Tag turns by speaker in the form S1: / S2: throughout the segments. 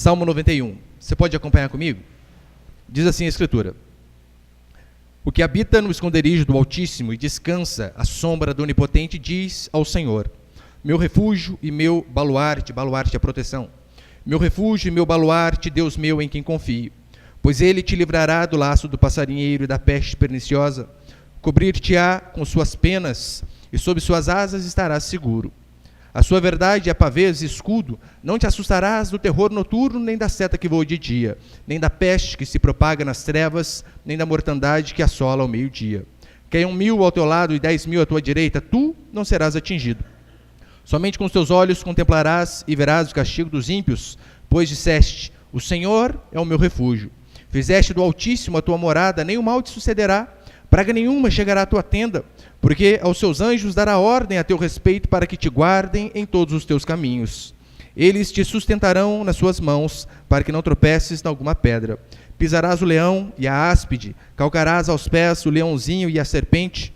S1: Salmo 91. Você pode acompanhar comigo? Diz assim a Escritura: o que habita no esconderijo do Altíssimo e descansa à sombra do Onipotente diz ao Senhor: meu refúgio e meu baluarte, baluarte é proteção, meu refúgio e meu baluarte, Deus meu em quem confio. Pois ele te livrará do laço do passarinheiro e da peste perniciosa, cobrir-te-á com suas penas, e sob suas asas estarás seguro. A sua verdade é pavês e escudo, não te assustarás do terror noturno, nem da seta que voa de dia, nem da peste que se propaga nas trevas, nem da mortandade que assola ao meio-dia. Caiam 1000 ao teu lado e 10.000 à tua direita, tu não serás atingido. Somente com os teus olhos contemplarás e verás o castigo dos ímpios, pois disseste: o Senhor é o meu refúgio. Fizeste do Altíssimo a tua morada, nem o mal te sucederá, praga nenhuma chegará à tua tenda, porque aos seus anjos dará ordem a teu respeito para que te guardem em todos os teus caminhos. Eles te sustentarão nas suas mãos, para que não tropeces em alguma pedra. Pisarás o leão e a áspide, calcarás aos pés o leãozinho e a serpente.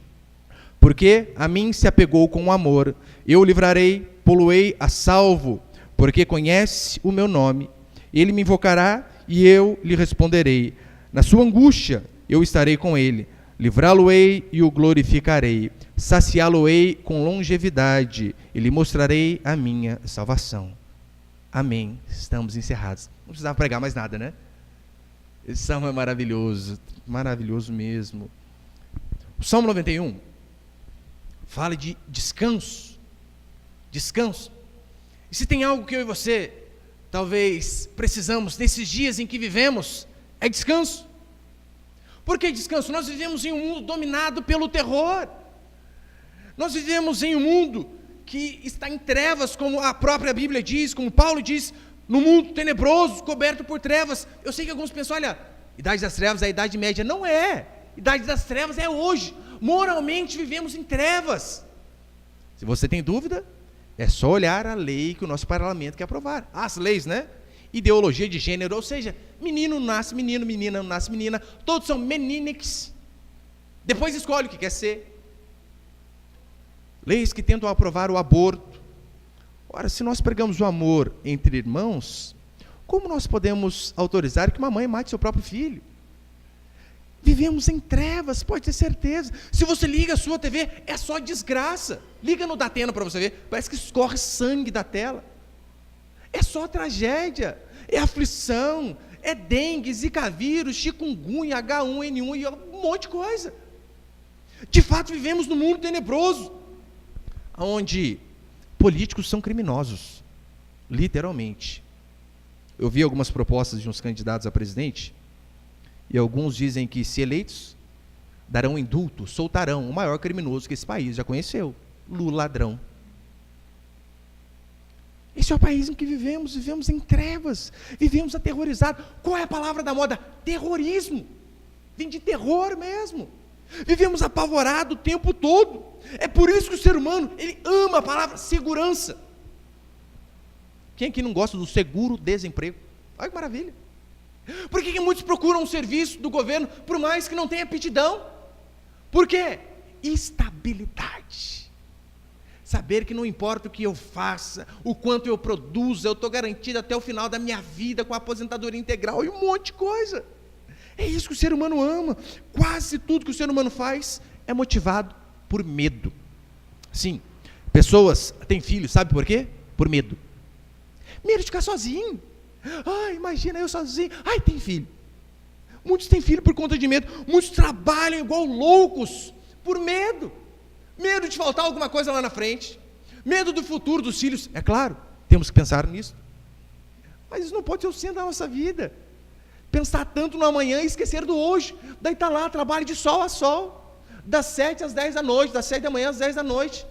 S1: Porque a mim se apegou com amor, eu o livrarei, pô-lo-ei a salvo, porque conhece o meu nome. Ele me invocará e eu lhe responderei. Na sua angústia eu estarei com ele. Livrá-lo-ei e o glorificarei. Saciá-lo-ei com longevidade e lhe mostrarei a minha salvação. Amém. Estamos encerrados. Não precisava pregar mais nada, né? Esse salmo é maravilhoso. Maravilhoso mesmo. O Salmo 91 fala de descanso. Descanso. E se tem algo que eu e você talvez precisamos nesses dias em que vivemos, é descanso. Por que descanso? Nós vivemos em um mundo dominado pelo terror. Nós vivemos em um mundo que está em trevas, como a própria Bíblia diz, como Paulo diz, no mundo tenebroso, coberto por trevas. Eu sei que alguns pensam, olha, idade das trevas é a idade média. Não é. Idade das trevas é hoje. Moralmente vivemos em trevas. Se você tem dúvida, é só olhar a lei que o nosso parlamento quer aprovar. As leis, né? Ideologia de gênero, ou seja, menino nasce menino, menina nasce menina, todos são meninics. Depois escolhe o que quer ser. Leis que tentam aprovar o aborto. Ora, se nós pregamos o amor entre irmãos, como nós podemos autorizar que uma mãe mate seu próprio filho? Vivemos em trevas, pode ter certeza. Se você liga a sua TV, é só desgraça. Liga no Datena para você ver, parece que escorre sangue da tela. É só tragédia, é aflição, é dengue, zika vírus, chikungunya, H1N1 e um monte de coisa. De fato, vivemos num mundo tenebroso, onde políticos são criminosos, literalmente. Eu vi algumas propostas de uns candidatos a presidente, e alguns dizem que, se eleitos, darão indulto, soltarão o maior criminoso que esse país já conheceu, Lula ladrão. Esse é o país em que vivemos em trevas, vivemos aterrorizados. Qual é a palavra da moda? Terrorismo. Vem de terror mesmo. Vivemos apavorados o tempo todo. É por isso que o ser humano, ele ama a palavra segurança. Quem aqui não gosta do seguro-desemprego? Olha que maravilha. Por que muitos procuram um serviço do governo, por mais que não tenha aptidão? Por quê? Estabilidade. Saber que não importa o que eu faça, o quanto eu produza, eu estou garantido até o final da minha vida com a aposentadoria integral e um monte de coisa. É isso que o ser humano ama. Quase tudo que o ser humano faz é motivado por medo. Sim, pessoas têm filhos, sabe por quê? Por medo. Medo de ficar sozinho. Ai, imagina eu sozinho. Ai, tem filho. Muitos têm filho por conta de medo. Muitos trabalham igual loucos por medo. Medo de faltar alguma coisa lá na frente. Medo do futuro dos filhos. É claro, temos que pensar nisso. Mas isso não pode ser o centro da nossa vida. Pensar tanto no amanhã e esquecer do hoje. Daí está lá, trabalho de sol a sol. Das 7 às 10 da noite, das 7 da manhã às 10 da noite.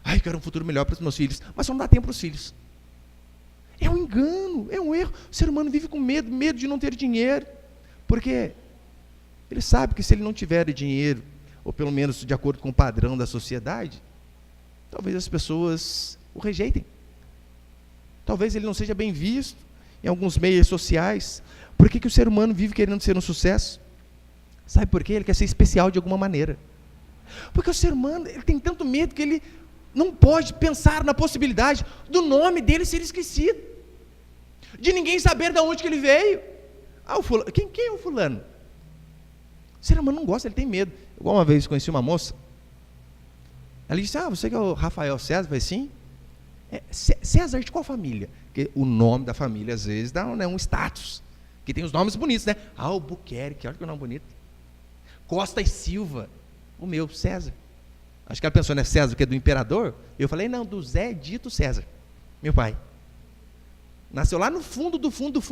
S1: Ai, quero um futuro melhor para os meus filhos. Mas só não dá tempo para os filhos. É um engano, é um erro. O ser humano vive com medo, medo de não ter dinheiro. Porque ele sabe que se ele não tiver dinheiro, ou pelo menos de acordo com o padrão da sociedade, talvez as pessoas o rejeitem. Talvez ele não seja bem visto em alguns meios sociais. Por que o ser humano vive querendo ser um sucesso? Sabe por quê? Ele quer ser especial de alguma maneira. Porque o ser humano, ele tem tanto medo que ele não pode pensar na possibilidade do nome dele ser esquecido. de ninguém saber de onde que ele veio. O fulano, quem é o fulano? O ser humano não gosta, ele tem medo. Igual uma vez conheci uma moça, ela disse, você que é o Rafael César? Eu falei, sim. César de qual família? Porque o nome da família, às vezes, dá um status, que tem os nomes bonitos, né? Albuquerque, olha que nome bonito. Costa e Silva, o meu, César. Acho que ela pensou, né, César, que é do imperador? Eu falei, não, do Zé Dito César, meu pai. Nasceu lá no fundo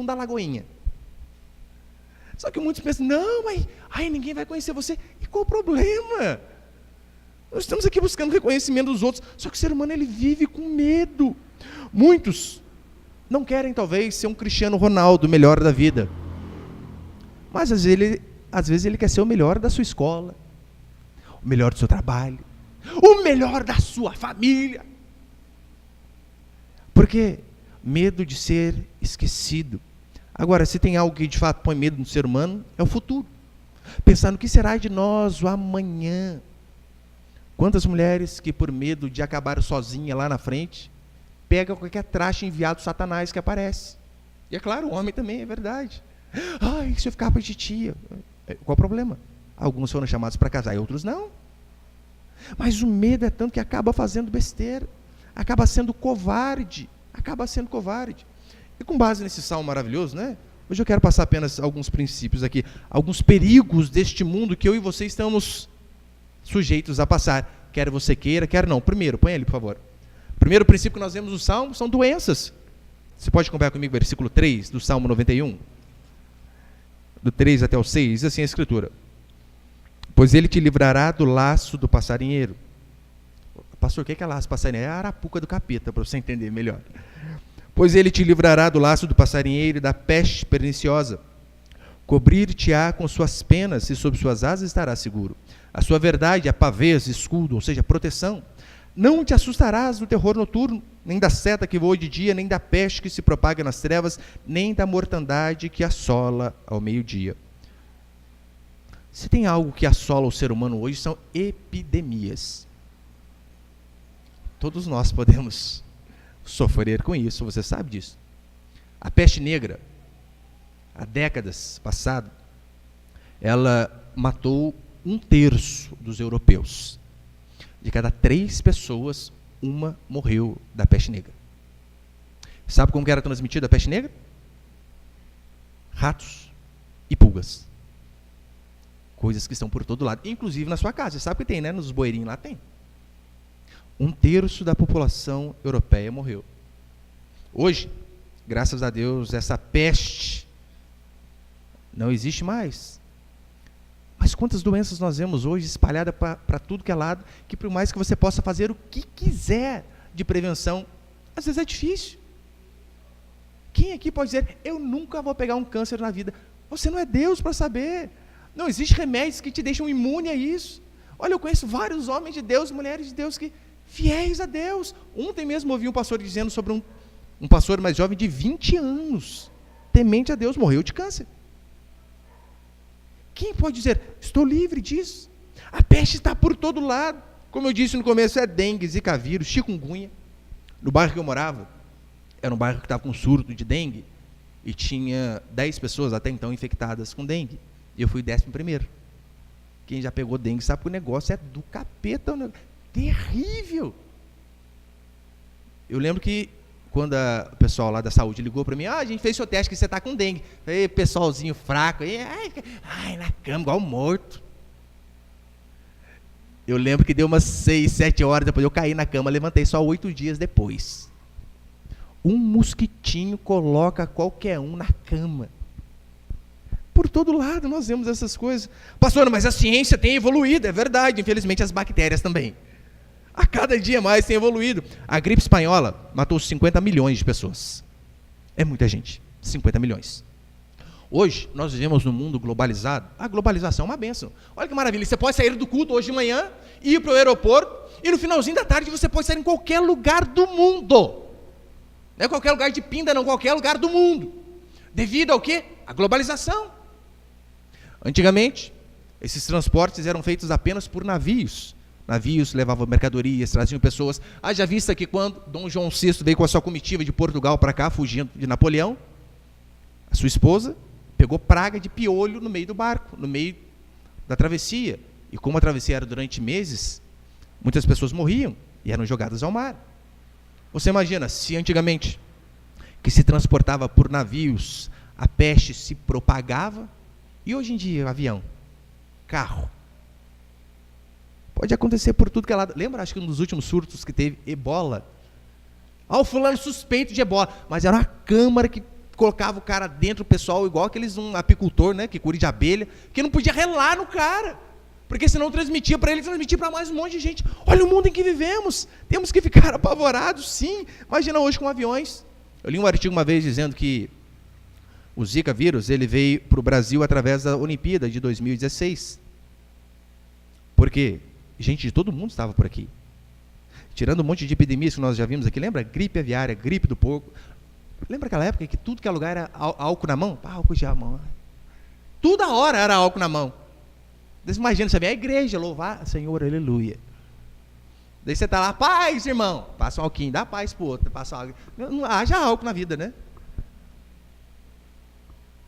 S1: da Lagoinha. Só que muitos pensam, não, mas ninguém vai conhecer você. E qual o problema? Nós estamos aqui buscando reconhecimento dos outros, só que o ser humano, ele vive com medo. Muitos não querem, talvez, ser um Cristiano Ronaldo, o melhor da vida. Mas, às vezes, ele quer ser o melhor da sua escola, o melhor do seu trabalho, o melhor da sua família. Porque medo de ser esquecido. Agora, se tem algo que de fato põe medo no ser humano, é o futuro. Pensar no que será de nós o amanhã. Quantas mulheres que, por medo de acabar sozinha lá na frente, pegam qualquer traste enviado do Satanás que aparece. E é claro, o homem também, é verdade. Se eu ficar para titia, qual o problema? Alguns foram chamados para casar e outros não. Mas o medo é tanto que acaba fazendo besteira, acaba sendo covarde. E com base nesse salmo maravilhoso, né? Hoje eu quero passar apenas alguns princípios aqui, alguns perigos deste mundo que eu e você estamos sujeitos a passar, quer você queira, quer não. Primeiro, põe ali, por favor. Primeiro princípio que nós vemos no Salmo são doenças. Você pode acompanhar comigo o versículo 3 do Salmo 91? Do 3 até o 6, diz assim a Escritura. Pois ele te livrará do laço do passarinheiro. Pastor, o que é laço passarinheiro? É a arapuca do capeta, para você entender melhor. Pois ele te livrará do laço do passarinheiro e da peste perniciosa. Cobrir-te-á com suas penas e sob suas asas estarás seguro. A sua verdade é pavês, escudo, ou seja, proteção. Não te assustarás do terror noturno, nem da seta que voa de dia, nem da peste que se propaga nas trevas, nem da mortandade que assola ao meio-dia. Se tem algo que assola o ser humano hoje, são epidemias. Todos nós podemos sofrer com isso, você sabe disso. A peste negra, há décadas passado, ela matou 1/3 dos europeus. De cada 3 pessoas, uma morreu da peste negra. Sabe como que era transmitida a peste negra? Ratos e pulgas. Coisas que estão por todo lado, inclusive na sua casa. Você sabe que tem, né? Nos bueirinhos lá tem. 1/3 da população europeia morreu. Hoje, graças a Deus, essa peste não existe mais. Mas quantas doenças nós vemos hoje espalhadas para tudo que é lado, que por mais que você possa fazer o que quiser de prevenção, às vezes é difícil. Quem aqui pode dizer, eu nunca vou pegar um câncer na vida? Você não é Deus para saber. Não existe remédios que te deixam imune a isso. Olha, eu conheço vários homens de Deus, mulheres de Deus, que fiéis a Deus. Ontem mesmo ouvi um pastor dizendo sobre um pastor mais jovem de 20 anos, temente a Deus, morreu de câncer. Quem pode dizer, estou livre disso? A peste está por todo lado. Como eu disse no começo, é dengue, zika vírus, chikungunya. No bairro que eu morava, era um bairro que estava com surto de dengue, e tinha 10 pessoas até então infectadas com dengue. E eu fui 11º. Quem já pegou dengue sabe que o negócio é do capeta, terrível. Eu lembro que quando o pessoal lá da saúde ligou para mim, a gente fez seu teste que você está com dengue. Falei, pessoalzinho fraco, na cama, igual morto. Eu lembro que deu umas 6, 7 horas, depois eu caí na cama, levantei só 8 dias depois. Um mosquitinho coloca qualquer um na cama. Por todo lado nós vemos essas coisas. Pastor, mas a ciência tem evoluído, é verdade, infelizmente as bactérias também. A cada dia mais tem evoluído. A gripe espanhola matou 50 milhões de pessoas. É muita gente, 50 milhões. Hoje, nós vivemos num mundo globalizado. A globalização é uma bênção. Olha que maravilha, você pode sair do culto hoje de manhã, ir para o aeroporto, e no finalzinho da tarde você pode sair em qualquer lugar do mundo. Não é qualquer lugar de Pinda, não, qualquer lugar do mundo. Devido ao quê? A globalização. Antigamente, esses transportes eram feitos apenas por navios, navios levavam mercadorias, traziam pessoas. Haja vista que quando Dom João VI veio com a sua comitiva de Portugal para cá, fugindo de Napoleão, a sua esposa pegou praga de piolho no meio do barco, no meio da travessia. E como a travessia era durante meses, muitas pessoas morriam e eram jogadas ao mar. Você imagina, se antigamente, que se transportava por navios, a peste se propagava, e hoje em dia, avião, carro, pode acontecer por tudo que é lado. Lembra, acho que um dos últimos surtos que teve, ebola? O fulano suspeito de ebola, mas era uma câmara que colocava o cara dentro, o pessoal, igual aqueles, um apicultor, né, que cura de abelha, que não podia relar no cara, porque senão transmitia para ele, transmitia para mais um monte de gente. Olha o mundo em que vivemos, temos que ficar apavorados, sim. Imagina hoje com aviões. Eu li um artigo uma vez dizendo que o Zika vírus, ele veio para o Brasil através da Olimpíada de 2016. Porque gente de todo mundo estava por aqui. Tirando um monte de epidemias que nós já vimos aqui, lembra? Gripe aviária, gripe do porco. Lembra aquela época que tudo que é lugar era álcool na mão? Álcool de mão. Toda hora era álcool na mão. Imagina, você vem à igreja, louvar, Senhor, aleluia. Daí você está lá, paz, irmão. Passa um álcool, dá paz para o outro. Passa álcool. Não haja álcool na vida, né?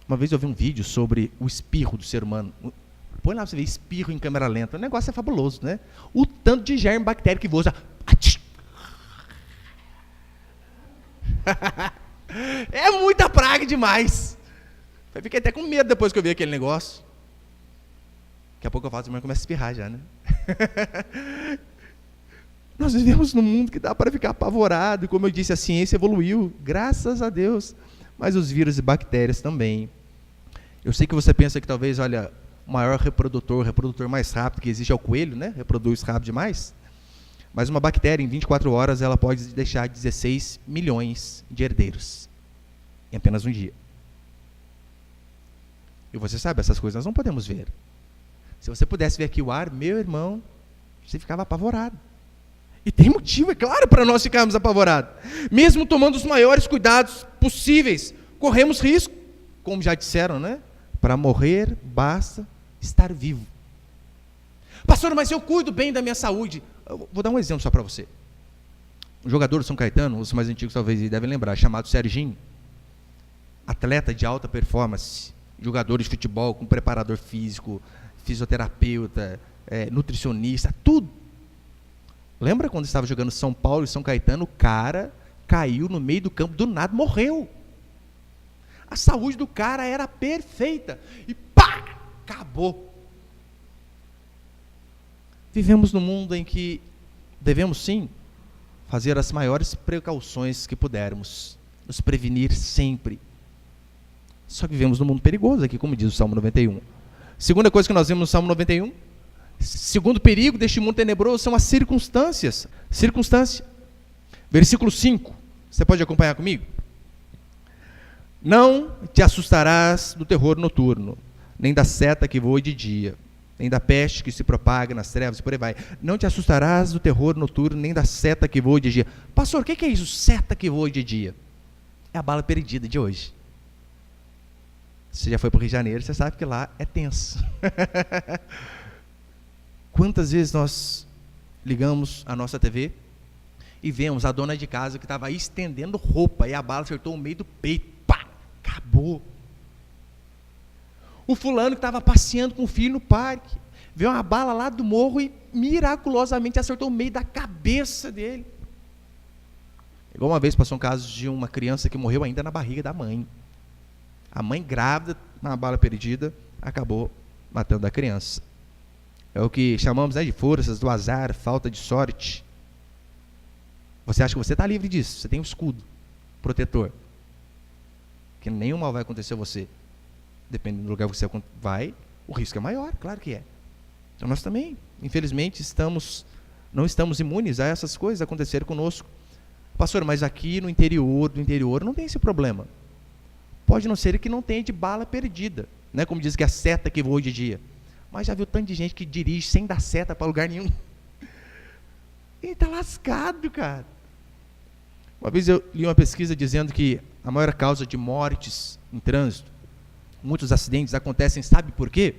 S1: Uma vez eu vi um vídeo sobre o espirro do ser humano. Põe lá para você ver espirro em câmera lenta. O negócio é fabuloso, né? O tanto de germe bactéria que voa. É muita praga demais. Eu fiquei até com medo depois que eu vi aquele negócio. Daqui a pouco eu falo, a irmã começa a espirrar já, né? Nós vivemos num mundo que dá para ficar apavorado. E como eu disse, a ciência evoluiu, graças a Deus. Mas os vírus e bactérias também. Eu sei que você pensa que talvez, olha, o maior reprodutor mais rápido que existe é o coelho, né? Reproduz rápido demais. Mas uma bactéria, em 24 horas, ela pode deixar 16 milhões de herdeiros. Em apenas um dia. E você sabe, essas coisas nós não podemos ver. Se você pudesse ver aqui o ar, meu irmão, você ficava apavorado. E tem motivo, é claro, para nós ficarmos apavorados. Mesmo tomando os maiores cuidados possíveis, corremos risco, como já disseram, né? Para morrer, basta estar vivo. Pastor, mas eu cuido bem da minha saúde. Eu vou dar um exemplo só para você. Um jogador do São Caetano, os mais antigos talvez devem lembrar, chamado Serginho. Atleta de alta performance, jogador de futebol com preparador físico, fisioterapeuta, nutricionista, tudo. Lembra quando estava jogando São Paulo e São Caetano, o cara caiu no meio do campo, do nada morreu. A saúde do cara era perfeita. E pá! Acabou. Vivemos num mundo em que devemos sim fazer as maiores precauções que pudermos, nos prevenir sempre. Só que vivemos num mundo perigoso aqui, como diz o Salmo 91. Segunda coisa que nós vemos no Salmo 91, segundo perigo deste mundo tenebroso são as circunstâncias. Circunstância. Versículo 5. Você pode acompanhar comigo? Não te assustarás do terror noturno, nem da seta que voa de dia, nem da peste que se propaga nas trevas, e por aí vai. Não te assustarás do terror noturno, nem da seta que voa de dia. Pastor, o que é isso, seta que voa de dia? É a bala perdida de hoje. Você já foi para o Rio de Janeiro, você sabe que lá é tenso. Quantas vezes nós ligamos a nossa TV e vemos a dona de casa que estava estendendo roupa e a bala acertou o meio do peito. Pá! Acabou. O fulano que estava passeando com o filho no parque, veio uma bala lá do morro e miraculosamente acertou o meio da cabeça dele. Igual uma vez passou um caso de uma criança que morreu ainda na barriga da mãe. A mãe grávida, uma bala perdida, acabou matando a criança. É o que chamamos, né, de forças do azar, falta de sorte. Você acha que você está livre disso? Você tem um escudo protetor. Que nenhum mal vai acontecer a você. Dependendo do lugar que você vai, o risco é maior, claro que é. Então nós também, infelizmente, não estamos imunes a essas coisas acontecerem conosco. Pastor, mas aqui no interior, do interior, não tem esse problema. Pode não ser que não tenha de bala perdida, né? Como diz que a seta que voa de dia. Mas já viu tanto de gente que dirige sem dar seta para lugar nenhum. Ele está lascado, cara. Uma vez eu li uma pesquisa dizendo que a maior causa de mortes em trânsito, muitos acidentes acontecem, sabe por quê?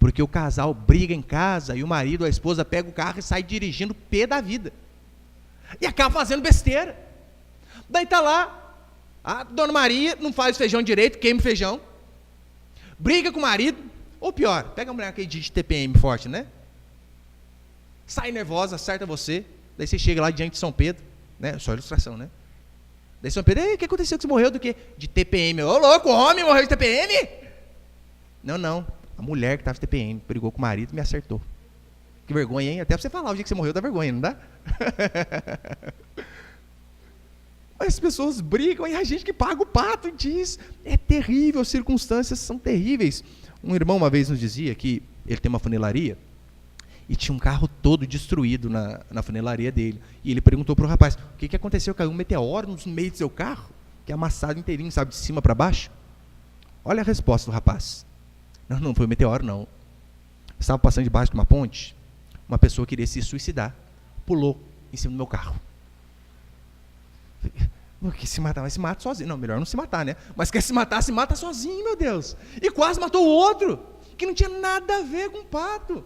S1: Porque o casal briga em casa e o marido ou a esposa pega o carro e sai dirigindo o pé da vida. E acaba fazendo besteira. Daí está lá, a dona Maria não faz feijão direito, queima o feijão, briga com o marido, ou pior, pega a mulher aquele de TPM forte, né? Sai nervosa, acerta você, daí você chega lá diante de São Pedro, né? Só ilustração, né? Daí São Pedro, o que aconteceu que você morreu do quê? De TPM. Ô louco, o homem morreu de TPM? Não, a mulher que estava de TPM, brigou com o marido e me acertou. Que vergonha, hein? Até pra você falar o dia que você morreu dá vergonha, não dá? Mas as pessoas brigam e a gente que paga o pato diz, é terrível, as circunstâncias são terríveis. Um irmão uma vez nos dizia que ele tem uma funilaria e tinha um carro todo destruído na funilaria dele. E ele perguntou para o rapaz, o que aconteceu? Caiu um meteoro no meio do seu carro? Que é amassado inteirinho, sabe, de cima para baixo? Olha a resposta do rapaz. Não foi um meteoro, não. Estava passando debaixo de uma ponte, uma pessoa queria se suicidar, pulou em cima do meu carro. Porque se matar, mas se mata sozinho. Não, melhor não se matar, né? Mas quer se matar, se mata sozinho, meu Deus. E quase matou o outro, que não tinha nada a ver com o pato.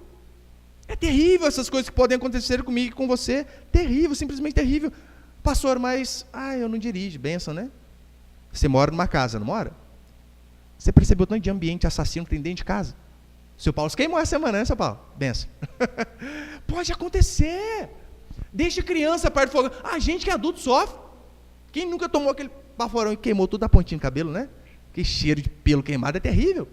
S1: É terrível essas coisas que podem acontecer comigo e com você. Terrível, simplesmente terrível. Pastor, mas, eu não dirijo, bênção, né? Você mora numa casa, não mora? Você percebeu o tanto de ambiente assassino que tem dentro de casa? Seu Paulo se queimou essa semana, né, seu Paulo? Benção. Pode acontecer. Deixa criança perto do fogo. A gente que é adulto sofre. Quem nunca tomou aquele baforão e queimou tudo a pontinha do cabelo, né? Que cheiro de pelo queimado é terrível.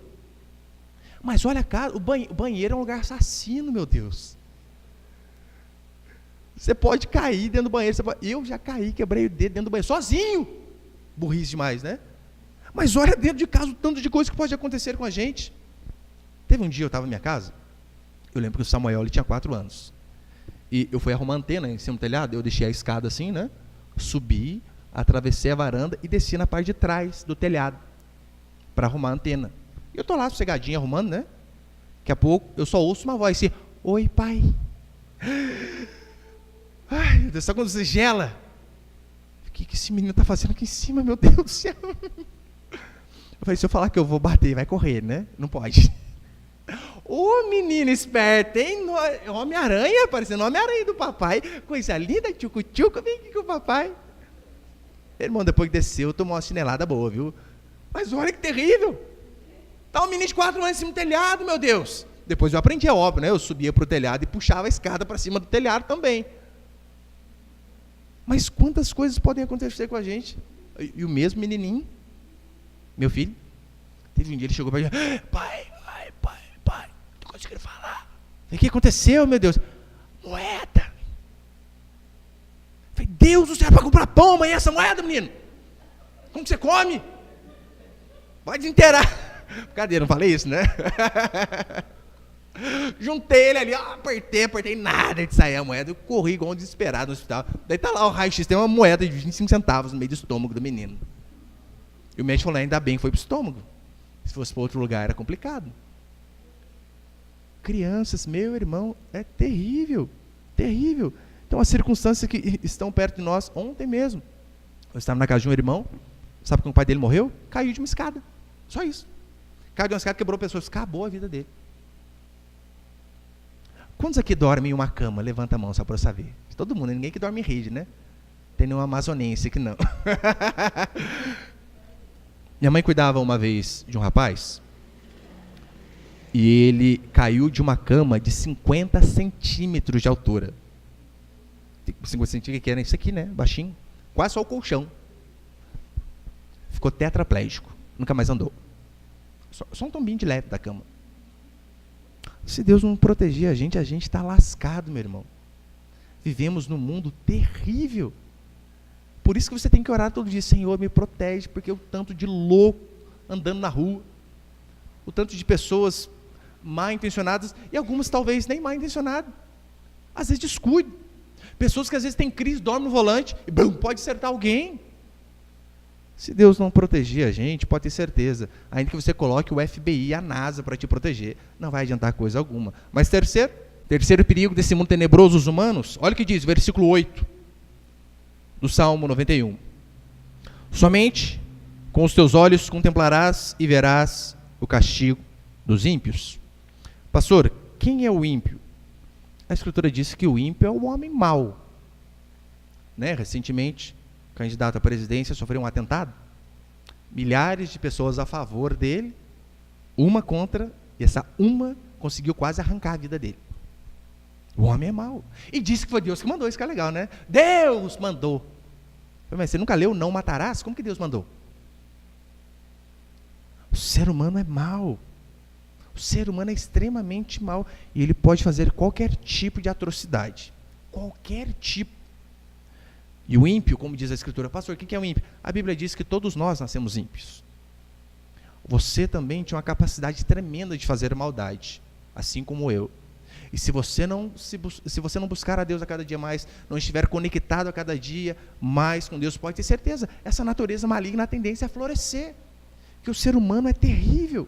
S1: Mas olha a casa, o banheiro é um lugar assassino, meu Deus. Você pode cair dentro do banheiro. Eu já caí, quebrei o dedo dentro do banheiro, sozinho. Burrice demais, né? Mas olha dentro de casa o tanto de coisa que pode acontecer com a gente. Teve um dia, eu estava na minha casa, eu lembro que o Samuel ele tinha 4 anos. E eu fui arrumar a antena em cima do telhado, eu deixei a escada assim, né? Subi, atravessei a varanda e desci na parte de trás do telhado para arrumar a antena. E eu estou lá sossegadinho arrumando, né? Daqui a pouco eu só ouço uma voz assim, oi pai. Ai, meu Deus, sabe quando você gela? O que esse menino está fazendo aqui em cima, meu Deus do céu? Eu falei, se eu falar que eu vou bater, vai correr, né? Não pode. Ô menino esperto, hein? Homem-Aranha, parecendo Homem-Aranha do papai. Coisa linda, tchucu-tchucu, vem aqui com o papai. Irmão, depois que desceu, tomou uma chinelada boa, viu? Mas olha que terrível. Tá um menino de 4 anos em cima do telhado, meu Deus. Depois eu aprendi, é óbvio, né? Eu subia para o telhado e puxava a escada para cima do telhado também. Mas quantas coisas podem acontecer com a gente? E o mesmo menininho, meu filho, teve um dia ele chegou para mim, pai, não conseguindo falar. O que aconteceu, meu Deus? Moeda. Falei, Deus do céu, para comprar pão amanhã essa moeda, menino? Como que você come? Vai desinteirar. Cadê? Não falei isso, né? Juntei ele ali, apertei, nada de sair a moeda. Eu corri igual um desesperado no hospital. Daí tá lá o raio-x, tem uma moeda de 25 centavos no meio do estômago do menino. E o médico falou, ainda bem que foi pro estômago. Se fosse para outro lugar, era complicado. Crianças, meu irmão, é terrível, terrível. Então, as circunstâncias que estão perto de nós, ontem mesmo, eu estava na casa de um irmão, sabe como o pai dele morreu? Caiu de uma escada, só isso. Caiu de uma escada, quebrou pessoas, acabou a vida dele. Quantos aqui dormem em uma cama? Levanta a mão só para eu saber. Todo mundo, ninguém que dorme em rede, né? Tem nenhum amazonense que não. Minha mãe cuidava uma vez de um rapaz e ele caiu de uma cama de 50 centímetros de altura. 50 centímetros que era isso aqui, né? Baixinho. Quase só o colchão. Ficou tetraplégico. Nunca mais andou. Só um tombinho de leve da cama. Se Deus não proteger a gente está lascado, meu irmão. Vivemos num mundo terrível. Por isso que você tem que orar todo dia, Senhor, me protege, porque o tanto de louco andando na rua, o tanto de pessoas mal intencionadas, e algumas talvez nem mal intencionadas, às vezes descuido. Pessoas que às vezes têm crise, dormem no volante, e bum, pode acertar alguém. Se Deus não proteger a gente, pode ter certeza, ainda que você coloque o FBI e a NASA para te proteger, não vai adiantar coisa alguma. Mas terceiro perigo desse mundo tenebroso, os humanos, olha o que diz, versículo 8, do Salmo 91. Somente com os teus olhos contemplarás e verás o castigo dos ímpios. Pastor, quem é o ímpio? A Escritura diz que o ímpio é o homem mau. Né? Recentemente, o candidato à presidência sofreu um atentado. Milhares de pessoas a favor dele, uma contra, e essa uma conseguiu quase arrancar a vida dele. O homem é mau. E disse que foi Deus que mandou, isso que é legal, né? Deus mandou. Mas você nunca leu Não Matarás? Como que Deus mandou? O ser humano é mau. O ser humano é extremamente mau. E ele pode fazer qualquer tipo de atrocidade. Qualquer tipo. E o ímpio, como diz a Escritura, pastor, o que é o ímpio? A Bíblia diz que todos nós nascemos ímpios. Você também tinha uma capacidade tremenda de fazer maldade, assim como eu. E se você não buscar a Deus a cada dia mais, não estiver conectado a cada dia mais com Deus, pode ter certeza, essa natureza maligna, a tendência é a florescer. Que o ser humano é terrível.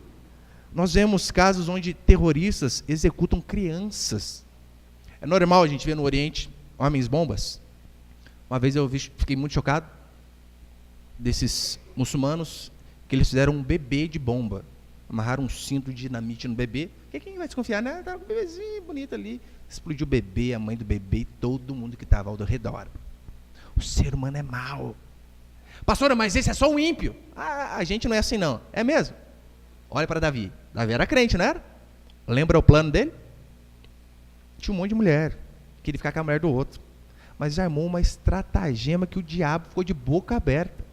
S1: Nós vemos casos onde terroristas executam crianças. É normal a gente ver no Oriente homens bombas. Uma vez eu fiquei muito chocado desses muçulmanos que eles fizeram um bebê de bomba. Amarraram um cinto de dinamite no bebê. Quem vai desconfiar, né? Estava com um bebezinho bonito ali. Explodiu o bebê, a mãe do bebê e todo mundo que estava ao redor. O ser humano é mau. Pastora, mas esse é só um ímpio. A gente não é assim não. É mesmo? Olha para Davi. Davi era crente, não era? Lembra o plano dele? Tinha um monte de mulher. Queria ficar com a mulher do outro. Mas já armou uma estratagema que o diabo ficou de boca aberta.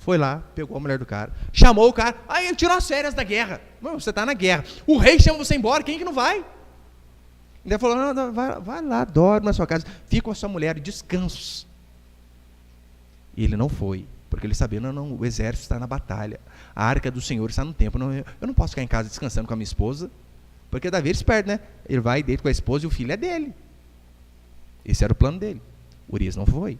S1: Foi lá, pegou a mulher do cara, chamou o cara, aí ele tirou as férias da guerra. Não, você está na guerra. O rei chama você embora, quem que não vai? Ele falou, não, vai lá, dorme na sua casa, fica com a sua mulher, descansos. E ele não foi, porque ele sabia, não, o exército está na batalha, a arca do Senhor está no templo, eu não posso ficar em casa descansando com a minha esposa, porque Davi ele se perde, né? Ele vai deita com a esposa e o filho é dele. Esse era o plano dele. Urias não foi.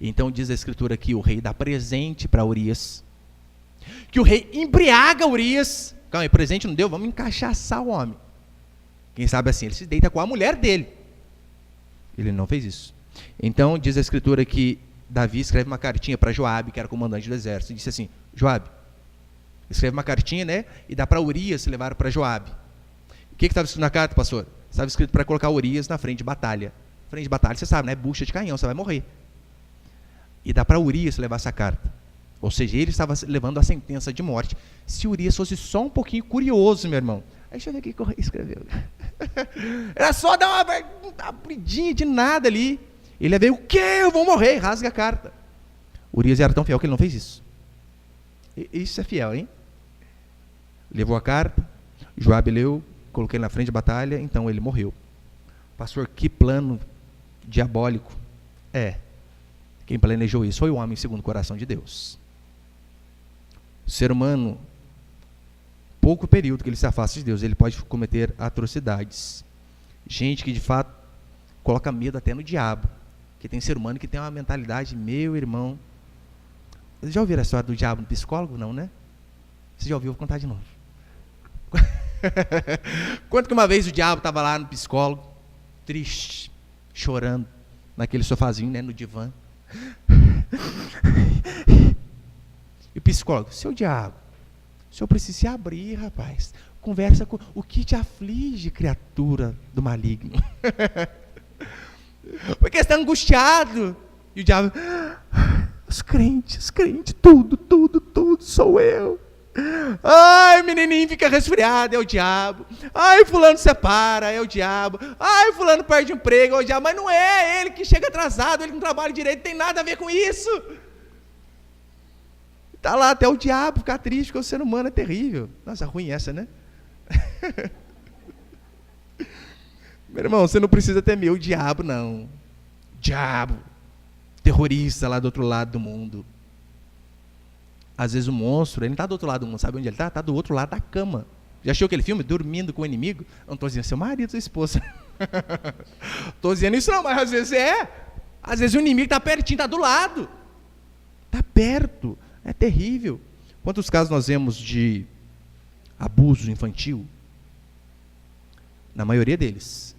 S1: Então diz a Escritura que o rei dá presente para Urias, que o rei embriaga Urias. Calma aí, presente não deu, vamos encaixaçar o homem. Quem sabe assim, ele se deita com a mulher dele. Ele não fez isso. Então diz a Escritura que Davi escreve uma cartinha para Joabe, que era comandante do exército, e disse assim, Joabe, escreve uma cartinha, né, e dá para Urias levar para Joabe. O que estava escrito na carta, pastor? Estava escrito para colocar Urias na frente de batalha. Frente de batalha, você sabe, né, bucha de canhão, você vai morrer. E dá para Urias levar essa carta. Ou seja, ele estava levando a sentença de morte. Se Urias fosse só um pouquinho curioso, meu irmão. Aí deixa eu ver o que o rei escreveu. Era só dar uma abridinha de nada ali. Ele veio, o quê? Eu vou morrer. Rasga a carta. Urias era tão fiel que ele não fez isso. Isso é fiel, hein? Levou a carta, Joabe leu, coloquei ele na frente de batalha, então ele morreu. Pastor, que plano diabólico. Quem planejou isso foi o homem segundo o coração de Deus. O ser humano, pouco período que ele se afasta de Deus, ele pode cometer atrocidades. Gente que de fato coloca medo até no diabo. Que tem ser humano que tem uma mentalidade, meu irmão. Vocês já ouviram a história do diabo no psicólogo? Não, né? Você já ouviu? Vou contar de novo. Quanto que uma vez o diabo estava lá no psicólogo, triste, chorando, naquele sofazinho, né, no divã. E o psicólogo, seu diabo, o senhor precisa se abrir, rapaz. Conversa com o que te aflige, criatura do maligno. Porque está angustiado. E o diabo, os crentes, tudo, sou eu. Ai, menininho fica resfriado, é o diabo. Ai, fulano separa, é o diabo. Ai, fulano perde emprego, é o diabo. Mas não é ele que chega atrasado, ele que não trabalha direito, tem nada a ver com isso. Está lá até o diabo ficar triste, porque o ser humano é terrível. Nossa, ruim essa, né? Meu irmão, você não precisa temer o diabo, não. Diabo, terrorista lá do outro lado do mundo. Às vezes o monstro, ele não está do outro lado do mundo, sabe onde ele está? Está do outro lado da cama. Já assistiu aquele filme, Dormindo com o Inimigo? Não estou dizendo seu marido, sua esposa. Estou dizendo isso não, mas às vezes é. Às vezes o inimigo está pertinho, está do lado. Está perto, é terrível. Quantos casos nós vemos de abuso infantil? Na maioria deles,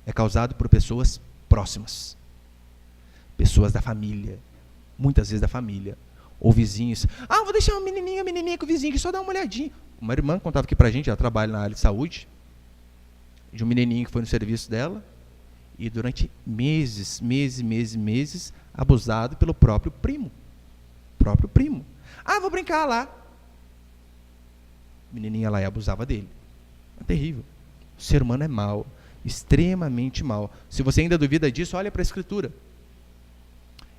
S1: é causado por pessoas próximas. Pessoas da família, muitas vezes da família. Ou vizinhos, vou deixar uma menininha com o vizinho que só dá uma olhadinha. Uma irmã contava aqui pra gente, ela trabalha na área de saúde, de um menininho que foi no serviço dela, e durante meses, abusado pelo próprio primo. Ah, vou brincar lá. A menininha lá e abusava dele. É terrível. O ser humano é mau, extremamente mau. Se você ainda duvida disso, olha para a Escritura.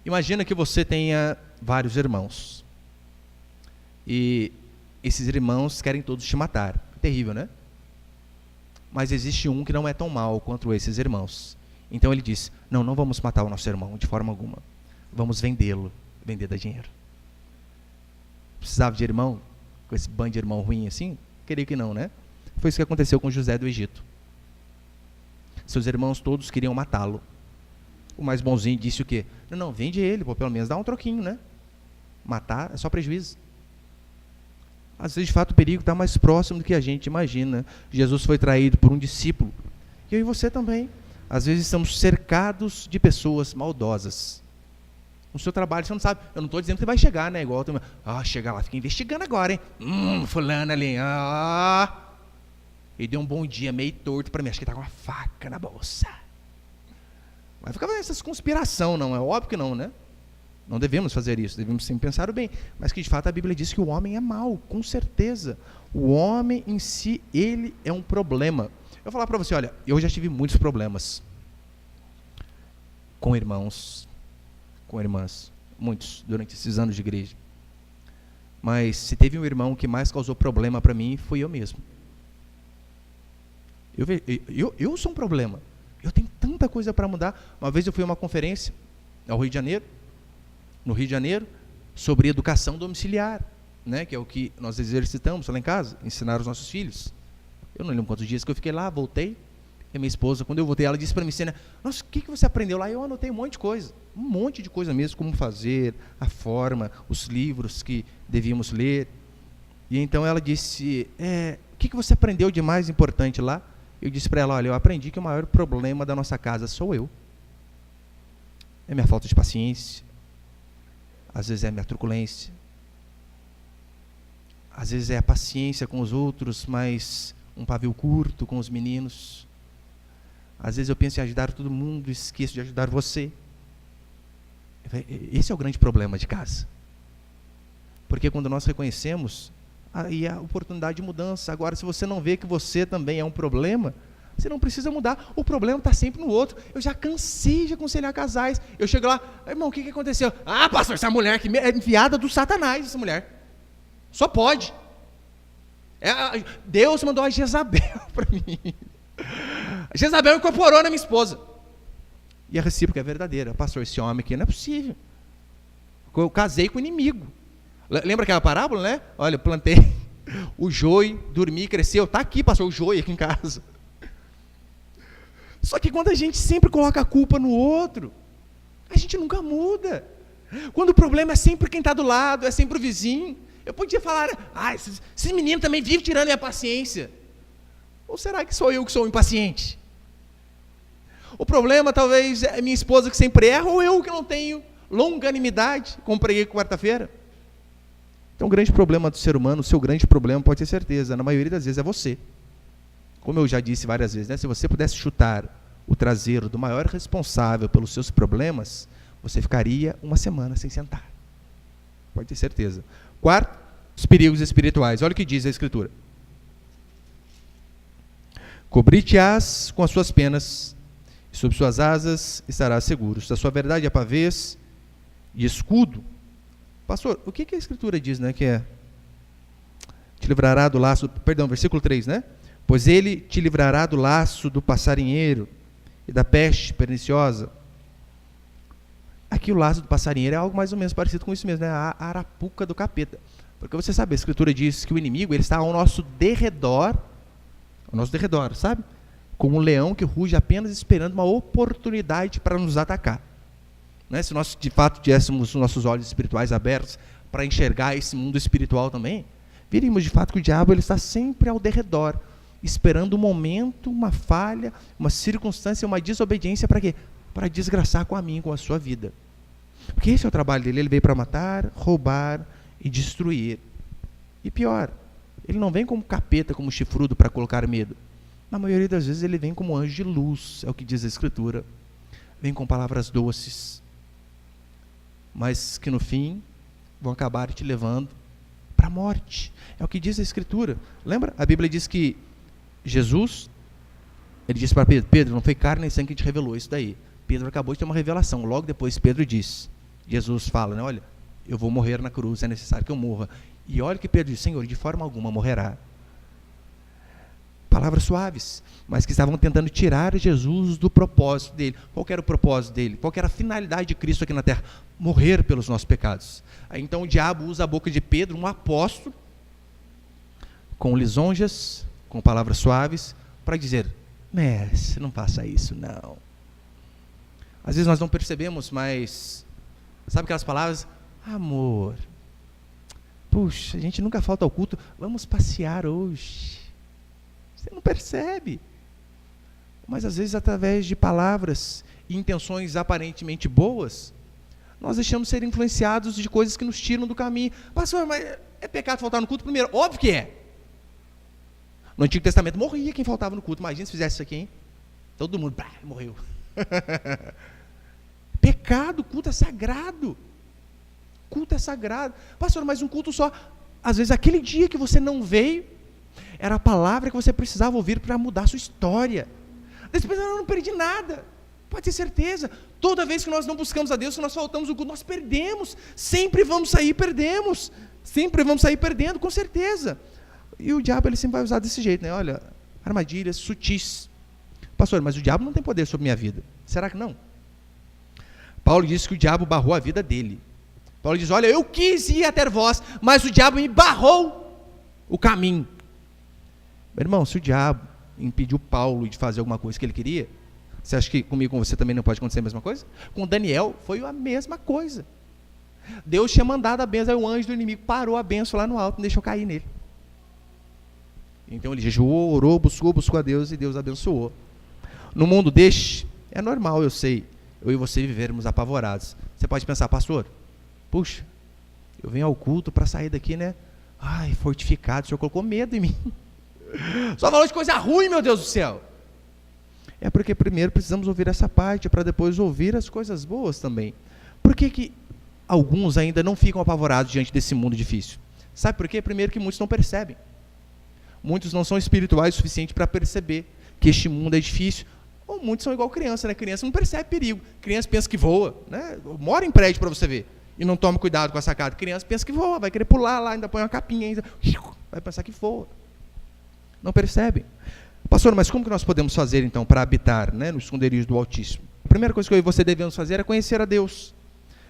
S1: Imagina que você tenha vários irmãos. E esses irmãos querem todos te matar. É terrível, né? Mas existe um que não é tão mau quanto esses irmãos. Então ele diz, não vamos matar o nosso irmão de forma alguma. Vamos vendê-lo, vender dar dinheiro. Precisava de irmão? Com esse bando de irmão ruim assim? Creio que não, né? Foi isso que aconteceu com José do Egito. Seus irmãos todos queriam matá-lo. O mais bonzinho disse o quê? Não, vende ele, pelo menos dá um troquinho, né? Matar é só prejuízo. Às vezes, de fato, o perigo está mais próximo do que a gente imagina. Jesus foi traído por um discípulo. E eu e você também. Às vezes estamos cercados de pessoas maldosas. No seu trabalho, você não sabe. Eu não estou dizendo que você vai chegar, né? Igual, chega lá, fica investigando agora, hein? Fulano ali, Ele deu um bom dia meio torto para mim. Acho que ele está com uma faca na bolsa. Mas fica fazendo essas conspiração, não. É óbvio que não, né? Não devemos fazer isso. Devemos sempre pensar o bem. Mas que, de fato, a Bíblia diz que o homem é mau, com certeza. O homem em si, ele é um problema. Eu vou falar para você, olha, eu já tive muitos problemas com irmãos, com irmãs, muitos, durante esses anos de igreja. Mas se teve um irmão que mais causou problema para mim, fui eu mesmo. Eu sou um problema. Eu tenho tanta coisa para mudar. Uma vez eu fui a uma conferência no Rio de Janeiro, sobre educação domiciliar, né, que é o que nós exercitamos lá em casa, ensinar os nossos filhos. Eu não lembro quantos dias que eu fiquei lá, voltei, e minha esposa, quando eu voltei, ela disse para mim, nossa, o que você aprendeu lá? Eu anotei um monte de coisa mesmo, como fazer, a forma, os livros que devíamos ler. E então ela disse, o que você aprendeu de mais importante lá? Eu disse para ela, olha, eu aprendi que o maior problema da nossa casa sou eu. É minha falta de paciência, às vezes é a minha truculência, às vezes é a paciência com os outros, mas um pavio curto com os meninos. Às vezes eu penso em ajudar todo mundo e esqueço de ajudar você. Esse é o grande problema de casa. Porque quando nós reconhecemos, aí há oportunidade de mudança. Agora, se você não vê que você também é um problema, você não precisa mudar. O problema está sempre no outro. Eu já cansei de aconselhar casais. Eu chego lá, irmão, o que aconteceu? Ah, pastor, essa mulher que é enviada do Satanás, essa mulher. Só pode. Deus mandou a Jezabel para mim. A Jezabel incorporou na minha esposa. E a recíproca é verdadeira. Pastor, esse homem aqui não é possível. Eu casei com o inimigo. Lembra aquela parábola, né? Olha, eu plantei o joio, dormi, cresceu. Está aqui, pastor, o joio aqui em casa. Só que quando a gente sempre coloca a culpa no outro, a gente nunca muda. Quando o problema é sempre quem está do lado, é sempre o vizinho. Eu podia falar, esse menino também vive tirando minha paciência. Ou será que sou eu que sou impaciente? O problema talvez é minha esposa que sempre erra, ou eu que não tenho longanimidade, como preguei quarta-feira. Então o grande problema do ser humano, o seu grande problema, pode ter certeza, na maioria das vezes é você. Como eu já disse várias vezes, né? Se você pudesse chutar o traseiro do maior responsável pelos seus problemas, você ficaria uma semana sem sentar. Pode ter certeza. Quarto, os perigos espirituais. Olha o que diz a Escritura. Cobrir-te-ás com as suas penas, e sob suas asas estarás seguro. Da sua verdade é pavês e escudo. Pastor, o que a Escritura diz, né? Que é, te livrará do laço, versículo 3, né? Pois ele te livrará do laço do passarinheiro e da peste perniciosa. Aqui o laço do passarinheiro é algo mais ou menos parecido com isso mesmo, né? A arapuca do capeta. Porque você sabe, a Escritura diz que o inimigo ele está ao nosso derredor, sabe? Como um leão que ruge apenas esperando uma oportunidade para nos atacar. Né? Se nós de fato tivéssemos os nossos olhos espirituais abertos para enxergar esse mundo espiritual também, veríamos de fato que o diabo ele está sempre ao derredor, esperando um momento, uma falha, uma circunstância, uma desobediência para quê? Para desgraçar com a minha, com a sua vida. Porque esse é o trabalho dele, ele veio para matar, roubar e destruir. E pior, Ele não vem como capeta, como chifrudo para colocar medo. Na maioria das vezes ele vem como anjo de luz, é o que diz a Escritura. Vem com palavras doces, mas que no fim vão acabar te levando para a morte. É o que diz a Escritura. Lembra? A Bíblia diz que Jesus, ele disse para Pedro: Pedro, não foi carne nem sangue que te revelou isso daí. Pedro acabou de ter uma revelação. Logo depois Pedro diz, Jesus fala, né, olha, eu vou morrer na cruz, é necessário que eu morra. E olha que Pedro diz: Senhor, de forma alguma morrerá. Palavras suaves, mas que estavam tentando tirar Jesus do propósito dele. Qual que era o propósito dele? Qual que era a finalidade de Cristo aqui na terra? Morrer pelos nossos pecados. Aí então o diabo usa a boca de Pedro, um apóstolo, com lisonjas, com palavras suaves, para dizer: mestre, não faça isso não. Às vezes nós não percebemos, mas sabe aquelas palavras? Amor, puxa, a gente nunca falta ao culto, vamos passear hoje. Você não percebe. Mas às vezes através de palavras e intenções aparentemente boas, nós deixamos ser influenciados de coisas que nos tiram do caminho. Pastor, mas é pecado faltar no culto? Primeiro, óbvio que é. No Antigo Testamento morria quem faltava no culto. Imagina se fizesse isso aqui, hein? Todo mundo morreu. Pecado, culto é sagrado. Culto é sagrado. Pastor, mas um culto só. Às vezes aquele dia que você não veio, era a palavra que você precisava ouvir para mudar a sua história. Depois eu não perdi nada. Pode ter certeza. Toda vez que nós não buscamos a Deus, que nós faltamos o culto, nós perdemos. Sempre vamos sair perdemos. Sempre vamos sair perdendo, com certeza. E o diabo, ele sempre vai usar desse jeito, né? Olha, armadilhas sutis. Pastor, mas o diabo não tem poder sobre minha vida. Será que não? Paulo disse que o diabo barrou a vida dele. Paulo diz: olha, eu quis ir até vós, mas o diabo me barrou o caminho. Meu irmão, se o diabo impediu Paulo de fazer alguma coisa que ele queria, você acha que comigo, com você também não pode acontecer a mesma coisa? Com Daniel foi a mesma coisa. Deus tinha mandado a bênção, aí o anjo do inimigo parou a bênção lá no alto e deixou cair nele. Então ele jejuou, orou, buscou a Deus e Deus abençoou. No mundo deste, é normal, eu sei, eu e você vivermos apavorados. Você pode pensar: pastor, puxa, eu venho ao culto para sair daqui, né? Ai, fortificado, o senhor colocou medo em mim. Só falou de coisa ruim, meu Deus do céu. É porque primeiro precisamos ouvir essa parte, para depois ouvir as coisas boas também. Por que alguns ainda não ficam apavorados diante desse mundo difícil? Sabe por quê? Primeiro que muitos não percebem. Muitos não são espirituais o suficiente para perceber que este mundo é difícil. Ou muitos são igual criança, né? Criança não percebe perigo. Criança pensa que voa, né? Mora em prédio para você ver. E não toma cuidado com a sacada. Criança pensa que voa, vai querer pular lá, ainda põe uma capinha, ainda vai pensar que voa. Não percebem. Pastor, mas como que nós podemos fazer então para habitar, né, no esconderijo do Altíssimo? A primeira coisa que eu e você devemos fazer é conhecer a Deus.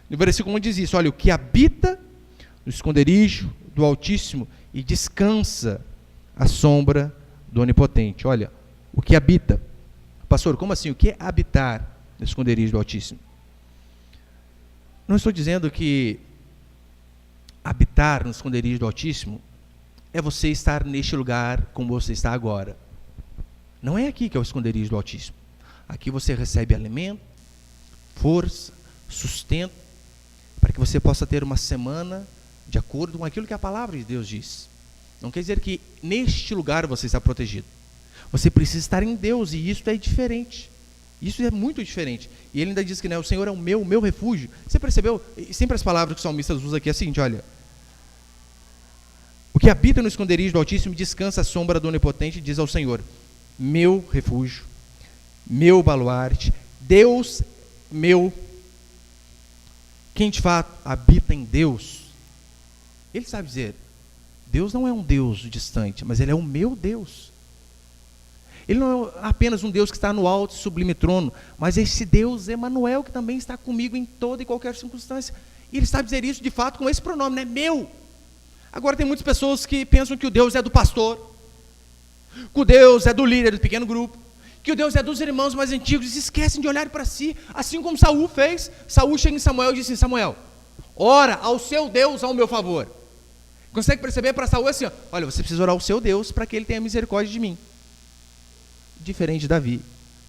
S1: No versículo 1 diz isso: olha, o que habita no esconderijo do Altíssimo e descansa à sombra do Onipotente. Olha, o que habita. Pastor, como assim? O que é habitar no esconderijo do Altíssimo? Não estou dizendo que habitar no esconderijo do Altíssimo é você estar neste lugar como você está agora. Não é aqui que é o esconderijo do Altíssimo. Aqui você recebe alimento, força, sustento, para que você possa ter uma semana de acordo com aquilo que a palavra de Deus diz. Não quer dizer que neste lugar você está protegido. Você precisa estar em Deus, e isso é diferente. Isso é muito diferente. E ele ainda diz que, né, o Senhor é o meu refúgio. Você percebeu? E sempre as palavras que o salmista usa aqui é a seguinte: olha, o que habita no esconderijo do Altíssimo descansa à sombra do Onipotente, diz ao Senhor: meu refúgio, meu baluarte, Deus meu. Quem de fato habita em Deus, ele sabe dizer: Deus não é um Deus distante, mas Ele é o meu Deus. Ele não é apenas um Deus que está no alto e sublime trono, mas esse Deus Emanuel, que também está comigo em toda e qualquer circunstância. E Ele sabe dizer isso de fato com esse pronome, né? Meu. Agora tem muitas pessoas que pensam que o Deus é do pastor, que o Deus é do líder do pequeno grupo, que o Deus é dos irmãos mais antigos, e se esquecem de olhar para si, assim como Saul fez. Saul chega em Samuel e disse: Samuel, ora ao seu Deus ao meu favor. Consegue perceber? Para Saul assim: olha, você precisa orar ao seu Deus para que ele tenha misericórdia de mim. Diferente de Davi.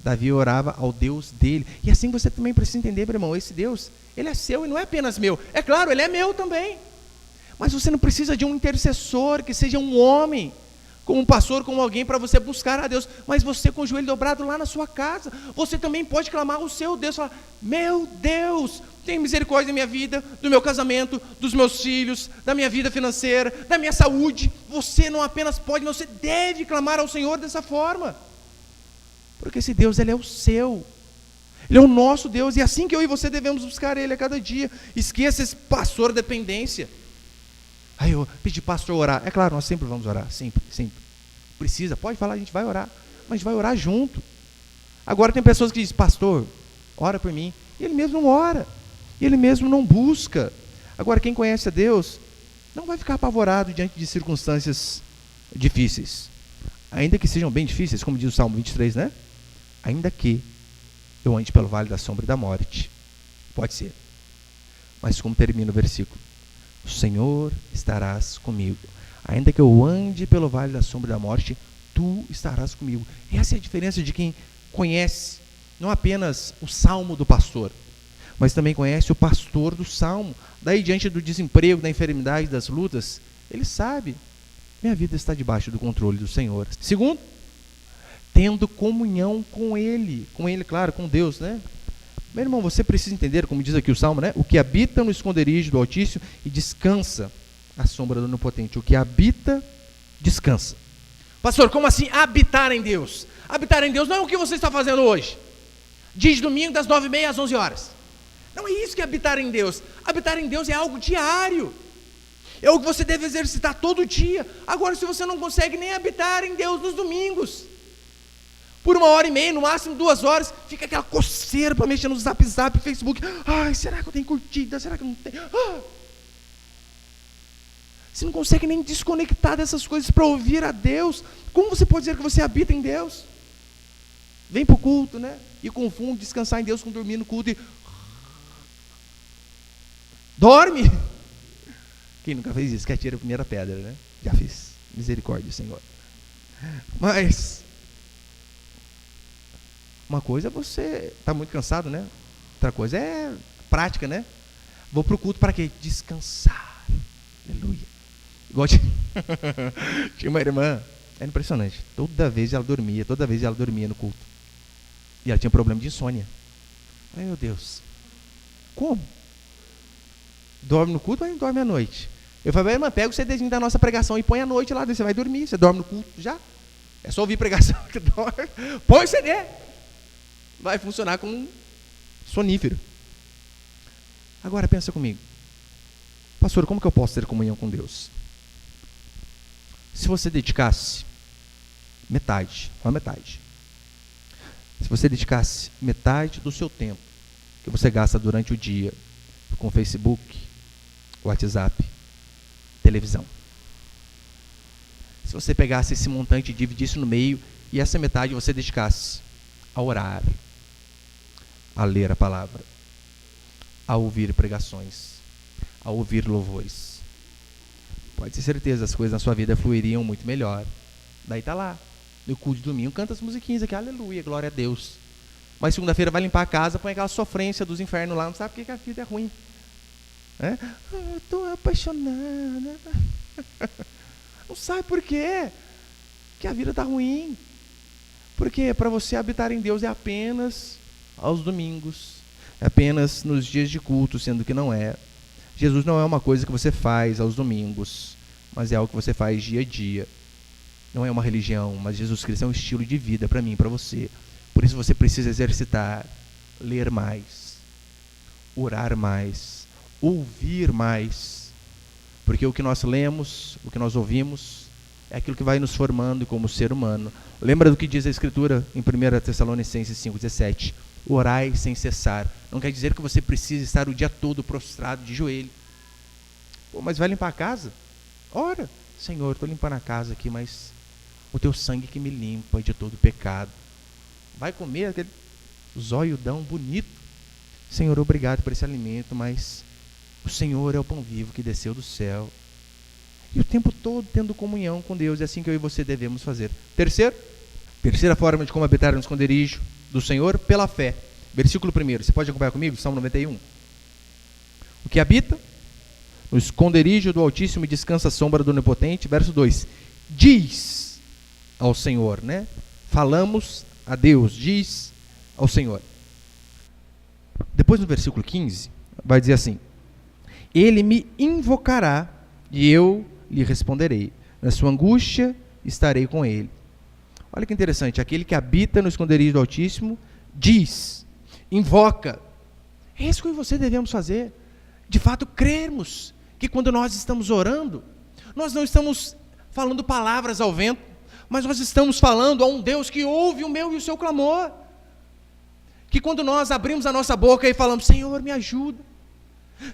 S1: Davi orava ao Deus dele. E assim você também precisa entender, meu irmão, esse Deus, ele é seu e não é apenas meu. É claro, ele é meu também. Mas você não precisa de um intercessor, que seja um homem, como um pastor, como alguém para você buscar a Deus. Mas você com o joelho dobrado lá na sua casa, você também pode clamar ao seu Deus, falar: meu Deus, tem misericórdia da minha vida, do meu casamento, dos meus filhos, da minha vida financeira, da minha saúde. Você não apenas pode, você deve clamar ao Senhor dessa forma, porque esse Deus, Ele é o seu, Ele é o nosso Deus, e é assim que eu e você devemos buscar Ele a cada dia. Esqueça esse pastor dependência. Aí eu pedi pastor orar. É claro, nós sempre vamos orar, sempre. Precisa, pode falar, a gente vai orar, mas a gente vai orar junto. Agora tem pessoas que dizem: pastor, ora por mim, e ele mesmo não ora, e ele mesmo não busca. Agora, quem conhece a Deus não vai ficar apavorado diante de circunstâncias difíceis, ainda que sejam bem difíceis, como diz o Salmo 23, né? Ainda que eu ande pelo vale da sombra e da morte, pode ser, mas como termina o versículo: o Senhor estarás comigo. Ainda que eu ande pelo vale da sombra da morte, tu estarás comigo. Essa é a diferença de quem conhece não apenas o salmo do pastor, mas também conhece o pastor do salmo. Daí, diante do desemprego, da enfermidade, das lutas, ele sabe: minha vida está debaixo do controle do Senhor. Segundo, tendo comunhão com Ele, claro, com Deus, né? Meu irmão, você precisa entender, como diz aqui o Salmo, né? O que habita no esconderijo do Altíssimo e descansa à sombra do Onipotente. O que habita, descansa. Pastor, como assim habitar em Deus? Habitar em Deus não é o que você está fazendo hoje, dia de domingo, das 9h30 às 11 horas. Não é isso que é habitar em Deus. Habitar em Deus é algo diário. É o que você deve exercitar todo dia. Agora, se você não consegue nem habitar em Deus nos domingos, por 1h30, no máximo 2 horas, fica aquela coceira para mexer no Zap, Facebook. Ai, será que eu tenho curtida? Será que eu não tenho? Você não consegue nem desconectar dessas coisas para ouvir a Deus. Como você pode dizer que você habita em Deus? Vem para o culto, né? E confunde descansar em Deus com dormir no culto e dorme. Quem nunca fez isso? Que atira a primeira pedra, né? Já fiz. Misericórdia, Senhor. Mas uma coisa é você está muito cansado, né? Outra coisa é prática, né? Vou para o culto para quê? Descansar. Aleluia. Igual tinha uma irmã, é impressionante. Toda vez ela dormia no culto. E ela tinha problema de insônia. Ai, meu Deus. Como? Dorme no culto, mas não dorme à noite. Eu falei: irmã, pega o CDzinho da nossa pregação e põe à noite lá, daí você vai dormir, você dorme no culto já. É só ouvir pregação que dorme. Põe o CD. Vai funcionar como um sonífero. Agora pensa comigo: pastor, como que eu posso ter comunhão com Deus? Se você dedicasse metade, se você dedicasse metade do seu tempo que você gasta durante o dia com Facebook, WhatsApp, televisão, se você pegasse esse montante e dividisse no meio, e essa metade você dedicasse a orar, a ler a palavra, a ouvir pregações, a ouvir louvores, pode ter certeza, as coisas na sua vida fluiriam muito melhor. Daí está lá, no culto de domingo, canta as musiquinhas aqui, aleluia, glória a Deus. Mas segunda-feira vai limpar a casa, põe aquela sofrência dos infernos lá, não sabe porque que a vida é ruim. Eu estou apaixonada. Não sabe por quê que a vida está ruim. Porque para você habitar em Deus é apenas aos domingos, é apenas nos dias de culto, sendo que não é. Jesus não é uma coisa que você faz aos domingos, mas é algo que você faz dia a dia. Não é uma religião, mas Jesus Cristo é um estilo de vida para mim e para você. Por isso você precisa exercitar, ler mais, orar mais, ouvir mais. Porque o que nós lemos, o que nós ouvimos, é aquilo que vai nos formando como ser humano. Lembra do que diz a Escritura em 1 Tessalonicenses 5,17? Orai sem cessar. Não quer dizer que você precisa estar o dia todo prostrado de joelho. Mas vai limpar a casa? Ora, Senhor, estou limpando a casa aqui, mas o teu sangue que me limpa de todo pecado. Vai comer aquele zoiudão bonito. Senhor, obrigado por esse alimento, mas o Senhor é o pão vivo que desceu do céu. E o tempo todo tendo comunhão com Deus. É assim que eu e você devemos fazer. Terceira forma de como habitar no esconderijo do Senhor, pela fé. Versículo 1, você pode acompanhar comigo? Salmo 91. O que habita no esconderijo do Altíssimo e descansa a sombra do Onipotente. Verso 2, diz ao Senhor, né? Falamos a Deus, diz ao Senhor. Depois no versículo 15, vai dizer assim: ele me invocará e eu lhe responderei. Na sua angústia estarei com ele. Olha que interessante, aquele que habita no esconderijo do Altíssimo diz, invoca. É isso que eu e você devemos fazer. De fato, crermos que quando nós estamos orando, nós não estamos falando palavras ao vento, mas nós estamos falando a um Deus que ouve o meu e o seu clamor. Que quando nós abrimos a nossa boca e falamos: Senhor, me ajuda,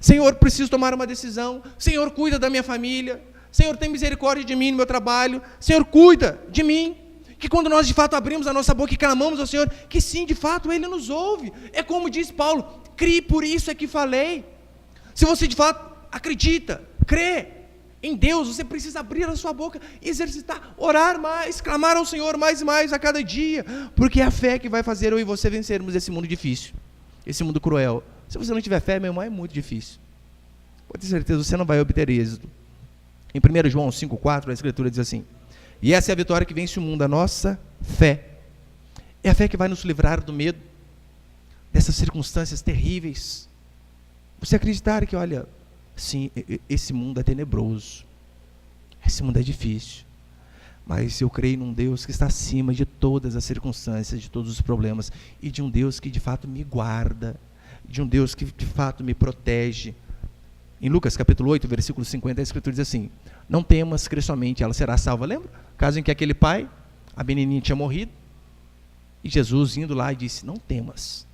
S1: Senhor, preciso tomar uma decisão, Senhor, cuida da minha família, Senhor, tem misericórdia de mim no meu trabalho, Senhor, cuida de mim. Que quando nós de fato abrimos a nossa boca e clamamos ao Senhor, que sim, de fato Ele nos ouve. É como diz Paulo: crie, por isso é que falei. Se você de fato acredita, crê em Deus, você precisa abrir a sua boca, exercitar, orar mais, clamar ao Senhor mais e mais a cada dia, porque é a fé que vai fazer eu e você vencermos esse mundo difícil, esse mundo cruel. Se você não tiver fé, meu irmão, é muito difícil. Pode ter certeza, você não vai obter êxito. Em 1 João 5,4, a Escritura diz assim: e essa é a vitória que vence o mundo, a nossa fé. É a fé que vai nos livrar do medo, dessas circunstâncias terríveis. Você acreditar que, olha, sim, esse mundo é tenebroso, esse mundo é difícil, mas eu creio num Deus que está acima de todas as circunstâncias, de todos os problemas, e de um Deus que de fato me guarda, de um Deus que de fato me protege. Em Lucas capítulo 8, versículo 50, a Escritura diz assim: não temas, crê somente, ela será salva. Lembra? Caso em que aquele pai, a menininha tinha morrido, e Jesus indo lá e disse: não temas.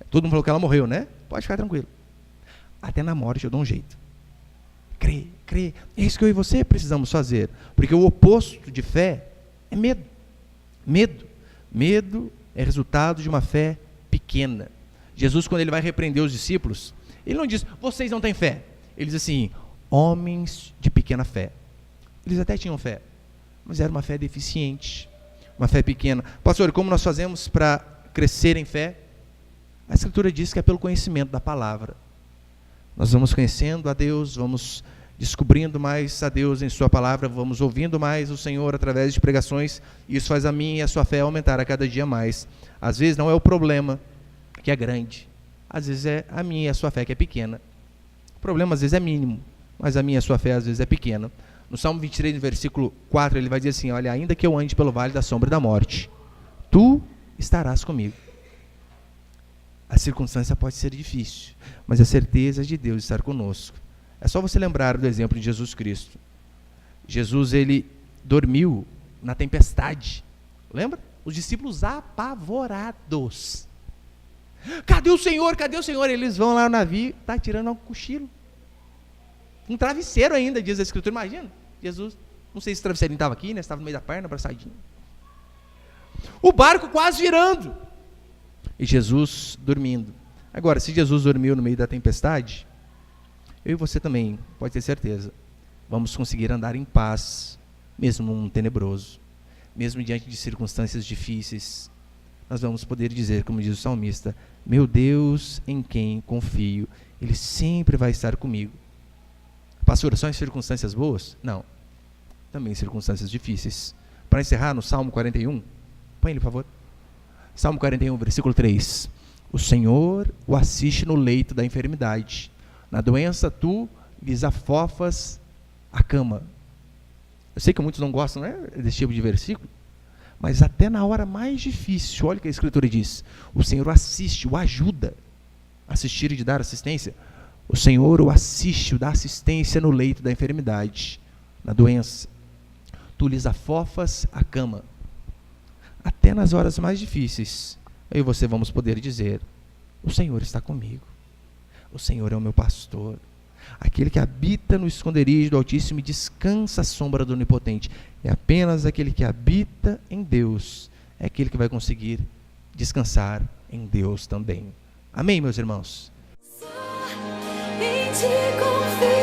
S1: Todo mundo falou que ela morreu, né? Pode ficar tranquilo. Até na morte eu dou um jeito. Crê, crê. É isso que eu e você precisamos fazer. Porque o oposto de fé é medo. Medo. Medo é resultado de uma fé pequena. Jesus, quando ele vai repreender os discípulos, ele não diz: vocês não têm fé. Ele diz assim: homens de pequena fé. Eles até tinham fé, mas era uma fé deficiente, uma fé pequena. Pastor, como nós fazemos para crescer em fé? A Escritura diz que é pelo conhecimento da palavra. Nós vamos conhecendo a Deus, vamos descobrindo mais a Deus em sua palavra, vamos ouvindo mais o Senhor através de pregações, e isso faz a minha e a sua fé aumentar a cada dia mais. Às vezes não é o problema que é grande, às vezes é a minha e a sua fé que é pequena. O problema às vezes é mínimo, mas a minha e a sua fé às vezes é pequena. No Salmo 23, no versículo 4, ele vai dizer assim: olha, ainda que eu ande pelo vale da sombra da morte, tu estarás comigo. A circunstância pode ser difícil, mas a certeza de Deus estar conosco. É só você lembrar do exemplo de Jesus Cristo. Jesus, ele dormiu na tempestade. Lembra? Os discípulos apavorados. Cadê o Senhor? Cadê o Senhor? Eles vão lá no navio, está tirando um cochilo. Um travesseiro ainda, diz a Escritura. Imagina, Jesus, não sei se o travesseirinho estava aqui, né? Estava no meio da perna, abraçadinho. O barco quase virando. E Jesus dormindo. Agora, se Jesus dormiu no meio da tempestade, eu e você também, pode ter certeza, vamos conseguir andar em paz, mesmo num tenebroso, mesmo diante de circunstâncias difíceis. Nós vamos poder dizer, como diz o salmista: meu Deus em quem confio, Ele sempre vai estar comigo. Pastor, só em circunstâncias boas? Não, também em circunstâncias difíceis. Para encerrar, no Salmo 41, põe ele, por favor. Salmo 41, versículo 3. O Senhor o assiste no leito da enfermidade. Na doença tu lhes afofas a cama. Eu sei que muitos não gostam, né, desse tipo de versículo, mas até na hora mais difícil, olha o que a Escritura diz: o Senhor o assiste, o ajuda. Assistir e de dar assistência. O Senhor o assiste, o dá assistência no leito da enfermidade, na doença. Tu lhes afofas a cama. Até nas horas mais difíceis, eu e você vamos poder dizer: o Senhor está comigo, o Senhor é o meu pastor, aquele que habita no esconderijo do Altíssimo e descansa à sombra do Onipotente. É apenas aquele que habita em Deus, é aquele que vai conseguir descansar em Deus também. Amém, meus irmãos?
S2: Só em ti confio.